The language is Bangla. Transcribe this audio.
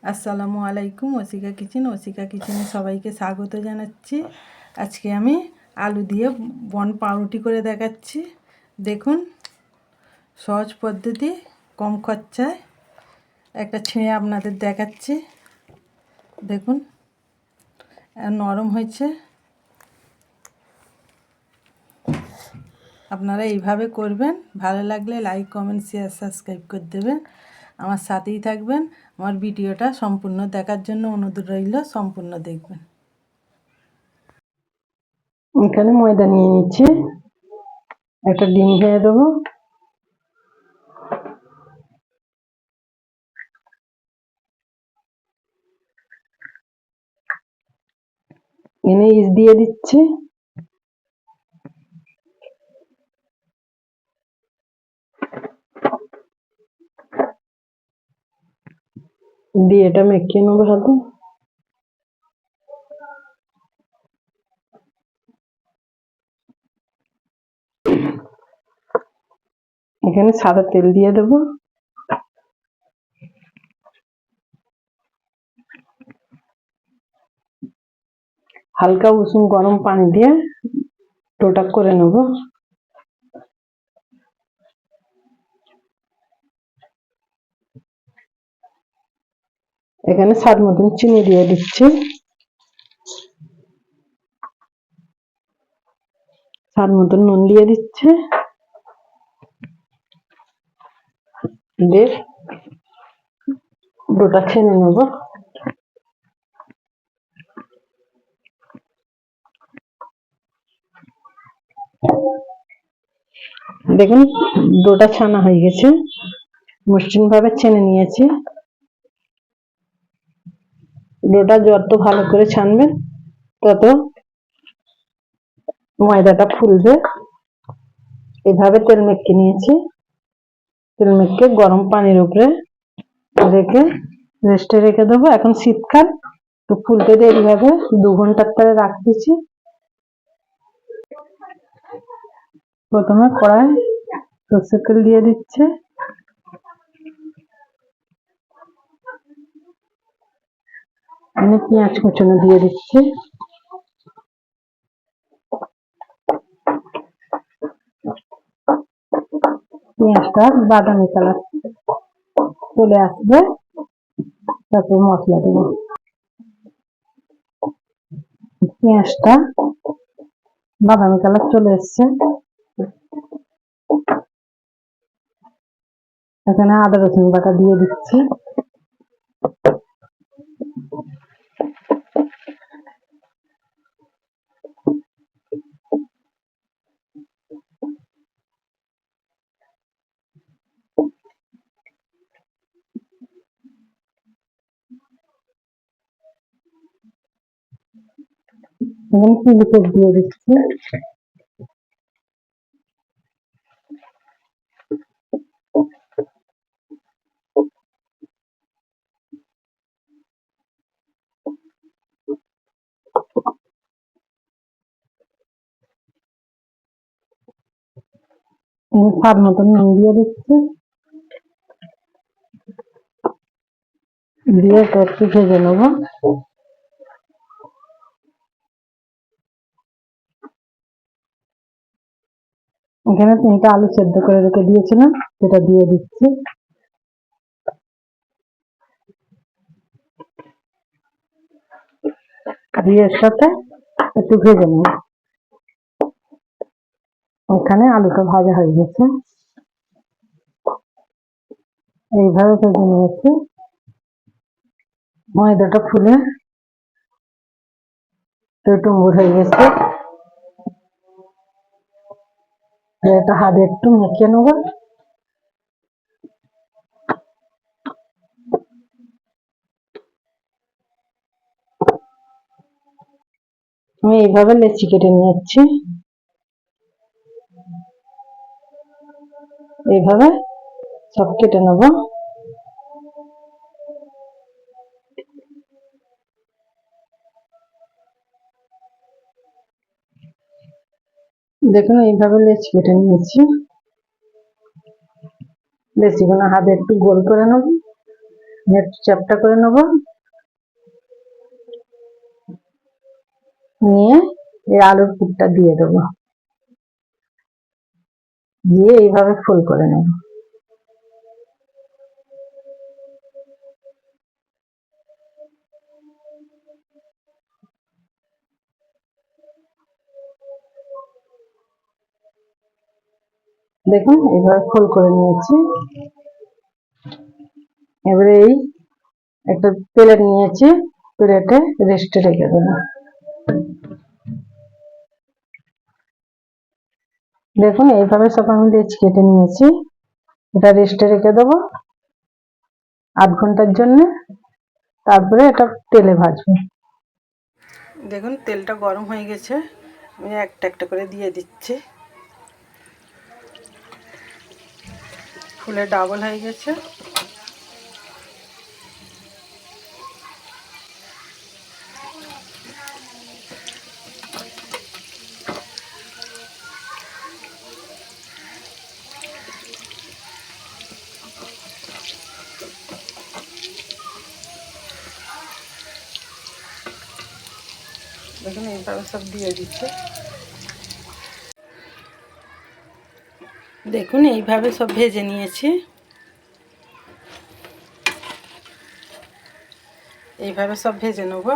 আসসালামু আলাইকুম। ওসিকা কিচেনে সবাইকে স্বাগত জানাচ্ছি। আজকে আমি আলু দিয়ে বন পাউরুটি করে দেখাচ্ছি। দেখুন, সহজ পদ্ধতি, কম খরচায় একটা ছিঁড়ে আপনাদের দেখাচ্ছি। দেখুন, নরম হয়েছে। আপনারা এইভাবে করবেন। ভালো লাগলে লাইক, কমেন্ট, শেয়ার, সাবস্ক্রাইব করে দেবেন। আমার সাথেই থাকবেন। আমার ভিডিওটা সম্পূর্ণ দেখার জন্য অনুরোধ রইল, সম্পূর্ণ দেখবেন। এখানে ময়দা নিয়ে নিচ্ছি, একটা ডিম ভেঙে দেবো। এনে ইস্ট দিয়ে দিচ্ছি। দিয়ে এটা মেখে নেবো সাথে। এখানে সাদা তেল দিয়ে দেবো। হালকা উষুম গরম পানি দিয়ে ডোটা করে নেব। এখানে স্বাদ মতন চিনি দিয়ে দিচ্ছি, স্বাদ মতন নুন দিয়ে দিচ্ছে। দিয়ে ডোটা ছেনে নেব। দেখুন, ডোটা ছানা হয়ে গেছে। মসৃণ ভাবে ছেনে নিয়েছি। ডোটা যত ভালো করে ছানবেন তত ময়দাটা ফুলবে। এভাবে তেল মেখে নিয়েছি। তেল মেখে গরম পানির উপরে রেখে রেস্টে রেখে দেবো। এখন শীতকাল, তো ফুলতে দেরি হবে। 2 ঘন্টার পরে রাখতেছি। প্রথমে কড়াই সরষের তেল দিয়ে দিচ্ছে। এখানে পেঁয়াজ কুচনো দিয়ে দিচ্ছে। পেঁয়াজটা বাদামি কালার চলে আসবে, তারপর মশলা দেবো। পেঁয়াজটা বাদামি কালার চলে এসছে। এখানে আদা রসুন বাটা দিয়ে দিচ্ছি। এখন চিলি ফ্লেক্স দিয়ে দিচ্ছি। স্বাদ মতন নুন দিয়ে দিচ্ছি। দিয়ে একটু ভেজে নেবো। এখানে 3টা আলু সেদ্ধ করে রেখে দিয়েছিলাম, সেটা দিয়ে দিচ্ছি। দিয়ে এর সাথে একটু ভেজে নেব। এখানে আলুটা ভাজা হয়ে গেছে। এইভাবে ভেজে নিয়েছি। ময়দাটা ফুলে টুমুর হয়ে গেছে। এটা হাতে একটু মেখে নেব। আমি এইভাবে লেচি কেটে নিচ্ছি। এইভাবে সব কেটে নেব। দেখুন, এইভাবে লেচি কেটে নিয়েছি। লেচিগুলো হাতে একটু গোল করে নেব। একটু চ্যাপ্টা করে নেব, নিয়ে এই আলুর পুরটা দিয়ে দেবো, দিয়ে এইভাবে ফুল করে নেব। দেখুন এইভাবে ফুল করে নিয়েছি। এবারে এই একটা প্লেট নিয়েছি, প্লেটে রেস্টে রেখে দেবো। দেখুন এইভাবে সব আমি লেচি কেটে নিয়েছি, এটা রেস্টে রেখে দেবো আধ ঘন্টার জন্য, তারপরে এটা তেলে ভাজবো। দেখুন তেলটা গরম হয়ে গেছে, আমি একটা একটা করে দিয়ে দিচ্ছি। ফুলে ডাবল হয়ে গেছে। দেখুন এইভাবে সব দিয়ে দিচ্ছে। দেখুন এইভাবে সব ভেজে নিয়েছি, এইভাবে সব ভেজে নেব।